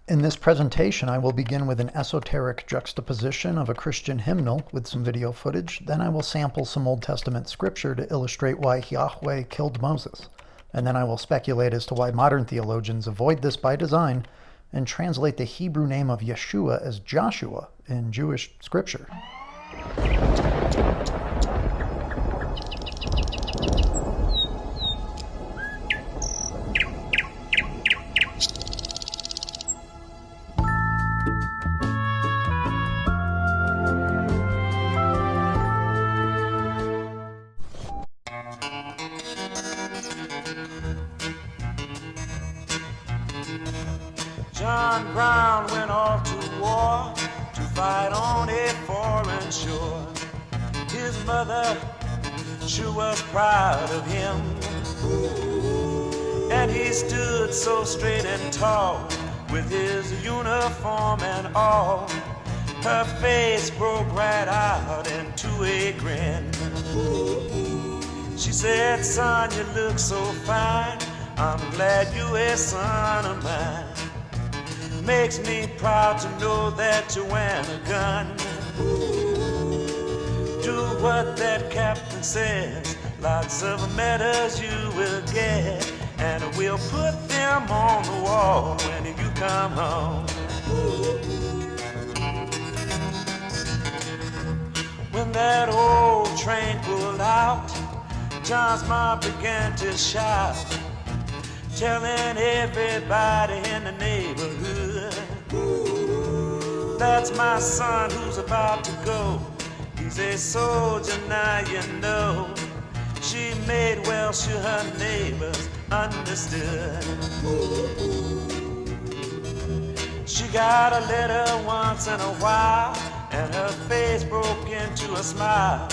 In this presentation, I will begin with an esoteric juxtaposition of a Christian hymnal with some video footage. Then I will sample some Old Testament scripture to illustrate why Yahweh killed Moses. And then I will speculate as to why modern theologians avoid this by design and translate the Hebrew name of Yeshua as Joshua in Jewish scripture. John Brown went off to war to fight on a foreign shore. His mother sure was proud of him, and he stood so straight and tall with his uniform and all. Her face broke right out into a grin. She said, "Son, you look so fine. I'm glad you a son of mine. Makes me proud to know that you wearing a gun. Do what that captain says. Lots of medals you will get, and we'll put them on the wall when you come home." When that old train pulled out, John's mom began to shout, telling everybody in the neighborhood, "That's my son who's about to go. He's a soldier now, you know." She made well sure her neighbors understood. She got a letter once in a while, and her face broke into a smile,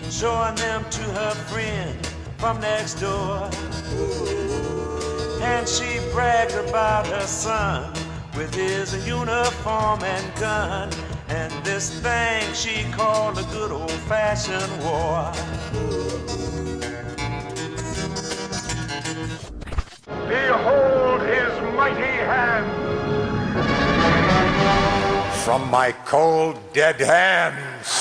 showing them to her friend from next door. And she bragged about her son with his uniform and gun, and this thing she called a good old-fashioned war. Behold his mighty hand. From my cold, dead hands.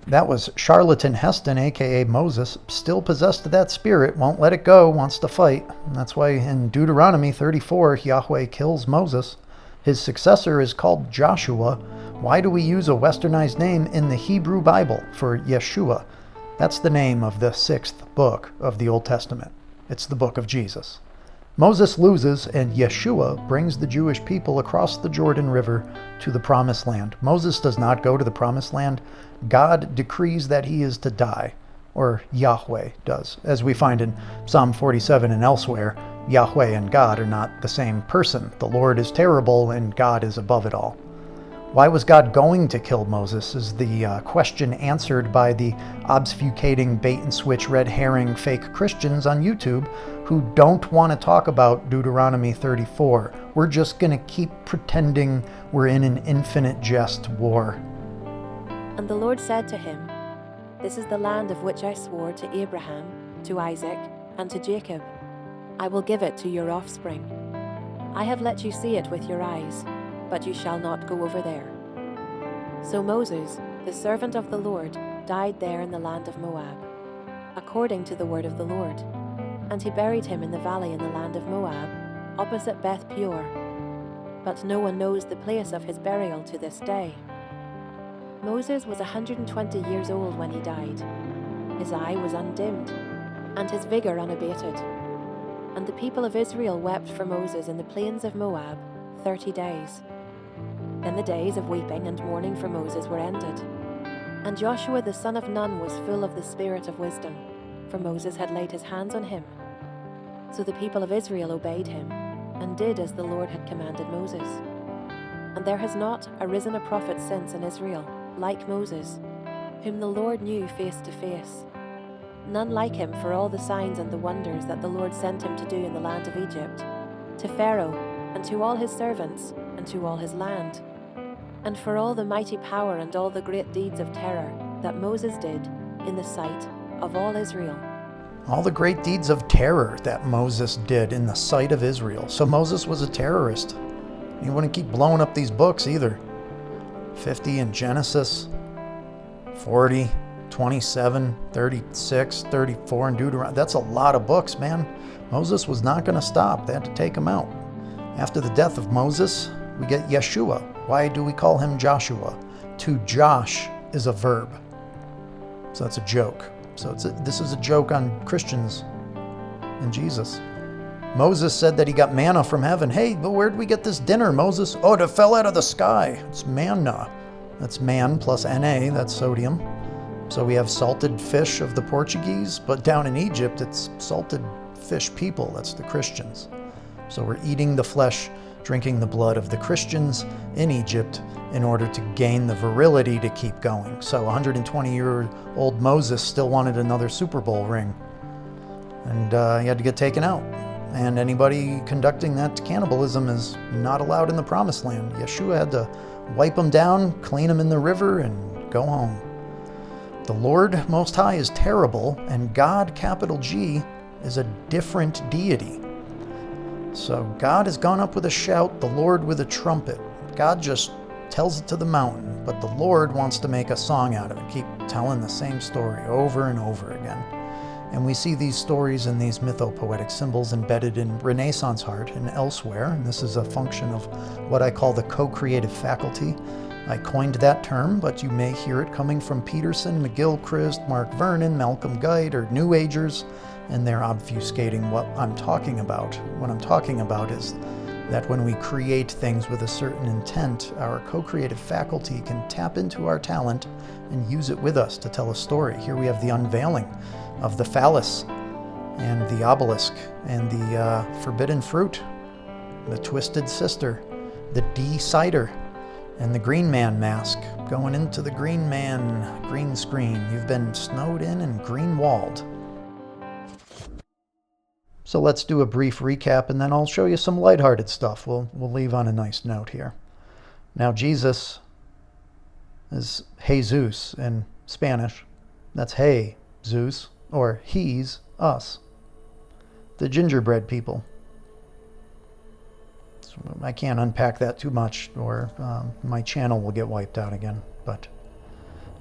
That was Charlatan Heston, aka Moses, still possessed of that spirit, won't let it go, wants to fight. That's why in Deuteronomy 34, Yahweh kills Moses. His successor is called Joshua. Why do we use a westernized name in the Hebrew Bible for Yeshua? That's the name of the 6th book of the Old Testament. It's the book of Jesus. Moses loses, and Yeshua brings the Jewish people across the Jordan River to the Promised Land. Moses does not go to the Promised Land. God decrees that he is to die, or Yahweh does. As we find in Psalm 47 and elsewhere, Yahweh and God are not the same person. The Lord is terrible, and God is above it all. Why was God going to kill Moses is the question answered by the obfuscating bait-and-switch red herring fake Christians on YouTube who don't want to talk about Deuteronomy 34. We're just going to keep pretending we're in an infinite jest war. And the Lord said to him, "This is the land of which I swore to Abraham, to Isaac, and to Jacob. I will give it to your offspring. I have let you see it with your eyes, but you shall not go over there." So Moses, the servant of the Lord, died there in the land of Moab, according to the word of the Lord. And he buried him in the valley in the land of Moab, opposite Beth Peor. But no one knows the place of his burial to this day. Moses was 120 years old when he died. His eye was undimmed, and his vigor unabated. And the people of Israel wept for Moses in the plains of Moab 30 days. Then the days of weeping and mourning for Moses were ended. And Joshua the son of Nun was full of the spirit of wisdom, for Moses had laid his hands on him. So the people of Israel obeyed him, and did as the Lord had commanded Moses. And there has not arisen a prophet since in Israel, like Moses, whom the Lord knew face to face. None like him for all the signs and the wonders that the Lord sent him to do in the land of Egypt, to Pharaoh, and to all his servants, and to all his land, and for all the mighty power and all the great deeds of terror that Moses did in the sight of all Israel. All the great deeds of terror that Moses did in the sight of Israel. So Moses was a terrorist. He wouldn't keep blowing up these books either. 50 in Genesis, 40, 27, 36, 34 in Deuteronomy. That's a lot of books, man. Moses was not going to stop. They had to take him out. After the death of Moses, we get Yeshua. Why do we call him Joshua? To josh is a verb. So that's a joke. So this is a joke on Christians and Jesus. Moses said that he got manna from heaven. Hey, but where'd we get this dinner, Moses? Oh, it fell out of the sky. It's manna. That's man plus Na, that's sodium. So we have salted fish of the Portuguese, but down in Egypt, it's salted fish people. That's the Christians. So we're eating the flesh, drinking the blood of the Christians in Egypt in order to gain the virility to keep going. So 120-year-old Moses still wanted another Super Bowl ring. And he had to get taken out. And anybody conducting that cannibalism is not allowed in the Promised Land. Yeshua had to wipe them down, clean them in the river, and go home. The Lord Most High is terrible, and God, capital G, is a different deity. So God has gone up with a shout, the Lord with a trumpet. God just tells it to the mountain, but the Lord wants to make a song out of it, keep telling the same story over and over again. And we see these stories and these mythopoetic symbols embedded in Renaissance art and elsewhere. And this is a function of what I call the co-creative faculty. I coined that term, but you may hear it coming from Peterson, McGilchrist, Mark Vernon, Malcolm Guite, or New Agers, and they're obfuscating what I'm talking about. What I'm talking about is that when we create things with a certain intent, our co-creative faculty can tap into our talent and use it with us to tell a story. Here we have the unveiling of the phallus and the obelisk and the forbidden fruit, the twisted sister, the D-cider, and the green man mask going into the green man green screen. You've been snowed in and green walled. So let's do a brief recap, and then I'll show you some lighthearted stuff. We'll leave on a nice note here. Now, Jesus is Jesus in Spanish. That's hey, Zeus, or he's us. The gingerbread people. So I can't unpack that too much, or my channel will get wiped out again. But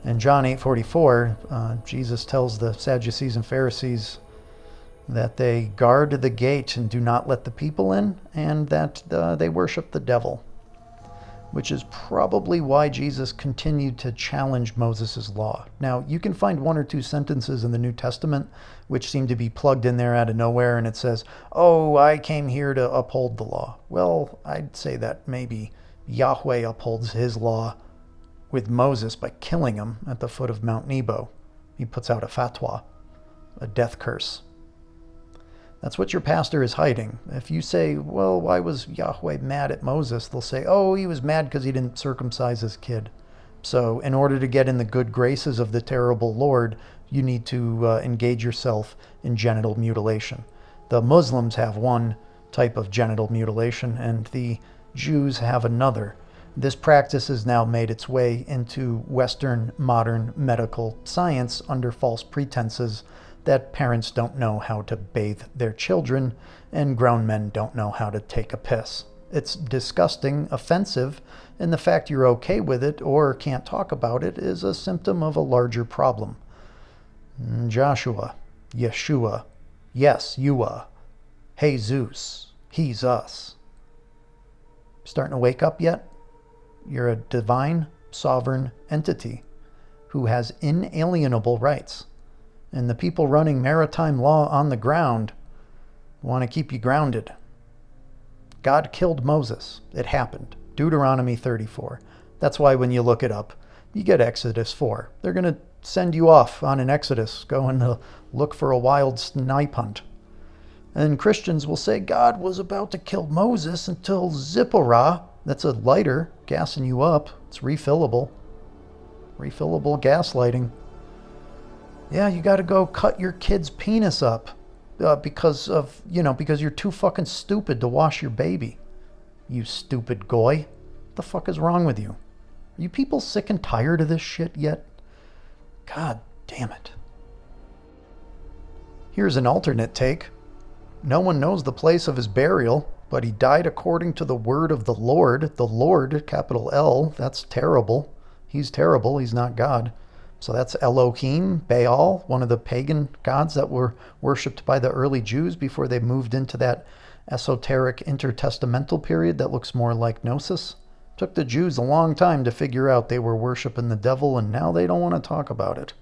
in John 8:44, Jesus tells the Sadducees and Pharisees that they guard the gate and do not let the people in, and that they worship the devil, which is probably why Jesus continued to challenge Moses' law. Now, you can find one or two sentences in the New Testament which seem to be plugged in there out of nowhere, and it says, oh, I came here to uphold the law. Well, I'd say that maybe Yahweh upholds his law with Moses by killing him at the foot of Mount Nebo. He puts out a fatwa, a death curse. That's what your pastor is hiding. If you say, well, why was Yahweh mad at Moses? They'll say, oh, he was mad because he didn't circumcise his kid. So in order to get in the good graces of the terrible Lord, you need to engage yourself in genital mutilation. The Muslims have one type of genital mutilation, and the Jews have another. This practice has now made its way into Western modern medical science under false pretenses that parents don't know how to bathe their children and grown men don't know how to take a piss. It's disgusting, offensive, and the fact you're okay with it or can't talk about it is a symptom of a larger problem. Joshua, Yeshua, yes, Yua, Jesus, he's us. Starting to wake up yet? You're a divine, sovereign entity who has inalienable rights. And the people running maritime law on the ground want to keep you grounded. God killed Moses. It happened. Deuteronomy 34. That's why when you look it up, you get Exodus 4. They're going to send you off on an Exodus, going to look for a wild snipe hunt. And Christians will say God was about to kill Moses until Zipporah, that's a lighter, gassing you up. It's refillable. Refillable gaslighting. Yeah, you got to go cut your kid's penis up because you're too fucking stupid to wash your baby. You stupid goy. What the fuck is wrong with you? Are you people sick and tired of this shit yet? God damn it. Here's an alternate take. No one knows the place of his burial, but he died according to the word of the Lord. The Lord, capital L, that's terrible. He's terrible, he's not God. So that's Elohim, Baal, one of the pagan gods that were worshipped by the early Jews before they moved into that esoteric intertestamental period that looks more like Gnosis. Took the Jews a long time to figure out they were worshiping the devil, and now they don't want to talk about it.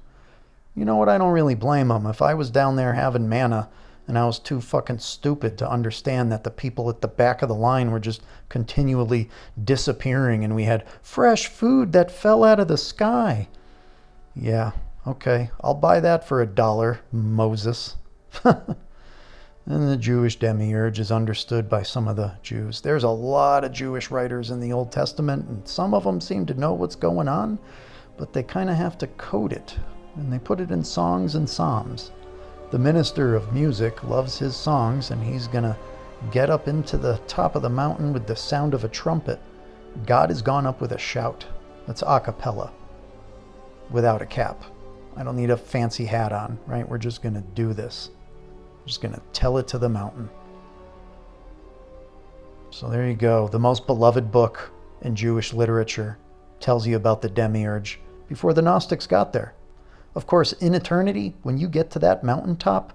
You know what? I don't really blame them. If I was down there having manna and I was too fucking stupid to understand that the people at the back of the line were just continually disappearing and we had fresh food that fell out of the sky. Yeah, okay. I'll buy that for $1, Moses. And the Jewish demiurge is understood by some of the Jews. There's a lot of Jewish writers in the Old Testament, and some of them seem to know what's going on, but they kind of have to code it, and they put it in songs and psalms. The minister of music loves his songs, and he's going to get up into the top of the mountain with the sound of a trumpet. God has gone up with a shout. That's a cappella, without a cap. I don't need a fancy hat on, right? We're just going to do this. Just going to tell it to the mountain. So there you go. The most beloved book in Jewish literature tells you about the demiurge before the Gnostics got there. Of course, in eternity, when you get to that mountaintop,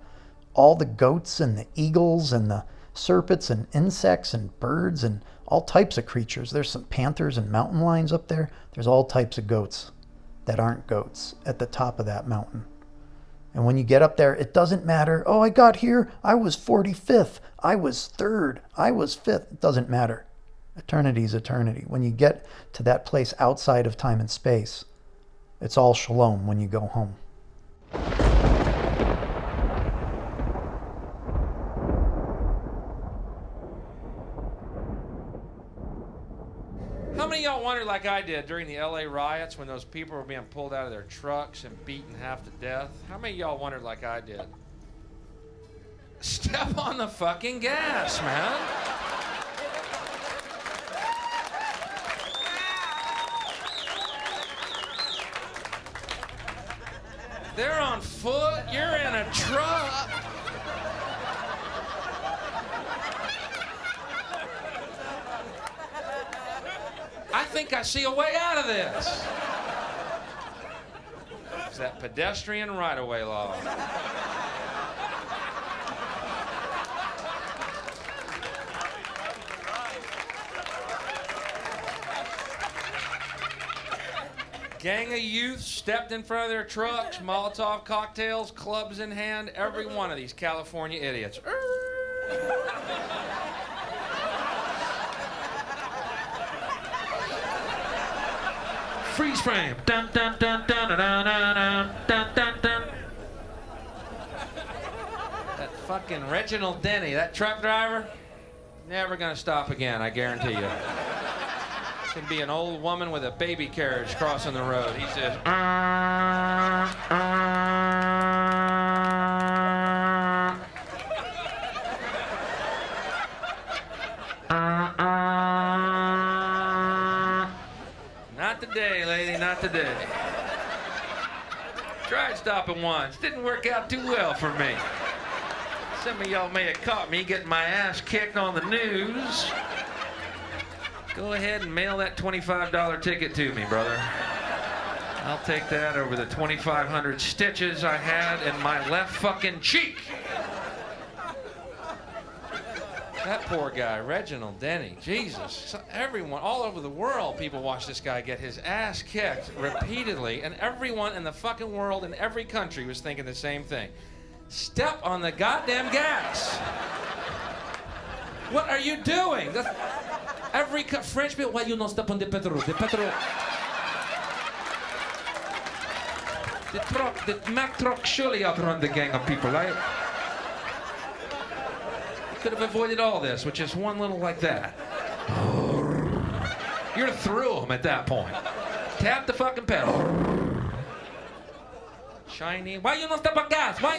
all the goats and the eagles and the serpents and insects and birds and all types of creatures. There's some panthers and mountain lions up there. There's all types of goats that aren't goats at the top of that mountain. And when you get up there, it doesn't matter. Oh, I got here. I was 45th. I was 3rd. I was 5th. It doesn't matter. Eternity is eternity. When you get to that place outside of time and space, it's all shalom when you go home. How many of y'all wondered like I did during the LA riots when those people were being pulled out of their trucks and beaten half to death? How many of y'all wondered like I did? Step on the fucking gas, man. They're on foot, you're in a truck. I think I see a way out of this. It's that pedestrian right-of-way law. Gang of youth stepped in front of their trucks, Molotov cocktails, clubs in hand, every one of these California idiots. Freeze frame. Dun, dun, dun, dun, dun, dun, dun, dun, dun, dun. That fucking Reginald Denny, that truck driver, never gonna stop again, I guarantee you. It's gonna be an old woman with a baby carriage crossing the road. He says, Not today, lady, not today. Tried stopping once, didn't work out too well for me. Some of y'all may have caught me getting my ass kicked on the news. Go ahead and mail that $25 ticket to me, brother. I'll take that over the 2,500 stitches I had in my left fucking cheek. That poor guy, Reginald Denny, Jesus. Everyone, all over the world, people watch this guy get his ass kicked repeatedly, and everyone in the fucking world in every country was thinking the same thing. Step on the goddamn gas. What are you doing? Every French people, why you not step on the petrol? The petrol. The truck, the Mack truck surely outrun the gang of people, right? Could have avoided all this with just one little like that. You're through them at that point. Tap the fucking pedal. Shiny. Why you not step on gas? Why?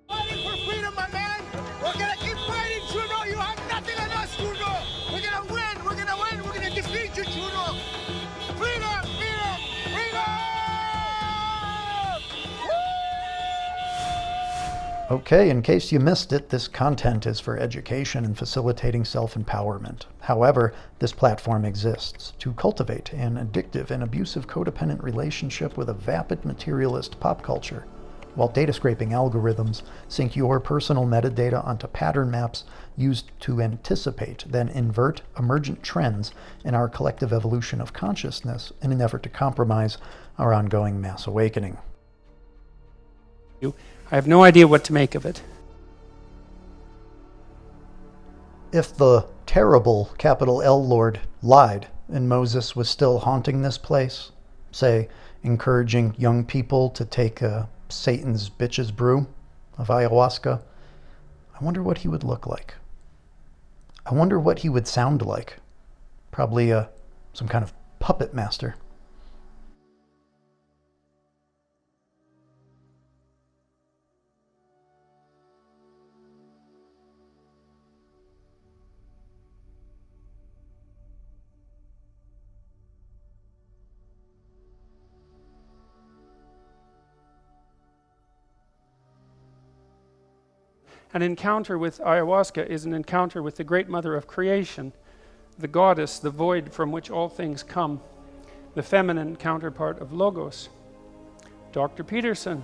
Fighting for freedom, my man. We're gonna keep fighting, Trudeau. You have nothing on us, Trudeau. We're gonna win. We're gonna win. We're gonna defeat you, Trudeau. Freedom, freedom, freedom! Woo! Okay, in case you missed it, this content is for education and facilitating self-empowerment. However, this platform exists to cultivate an addictive and abusive codependent relationship with a vapid materialist pop culture, while data scraping algorithms sync your personal metadata onto pattern maps used to anticipate, then invert emergent trends in our collective evolution of consciousness in an effort to compromise our ongoing mass awakening. I have no idea what to make of it. If the terrible capital L Lord lied and Moses was still haunting this place, say, encouraging young people to take Satan's bitch's brew of ayahuasca, I wonder what he would look like. I wonder what he would sound like. Probably some kind of puppet master. An encounter with ayahuasca is an encounter with the great mother of creation, the goddess, the void from which all things come, the feminine counterpart of Logos. Dr. Peterson,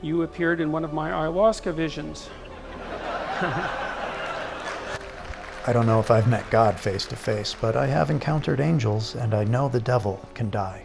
you appeared in one of my ayahuasca visions. I don't know if I've met God face to face, but I have encountered angels, and I know the devil can die.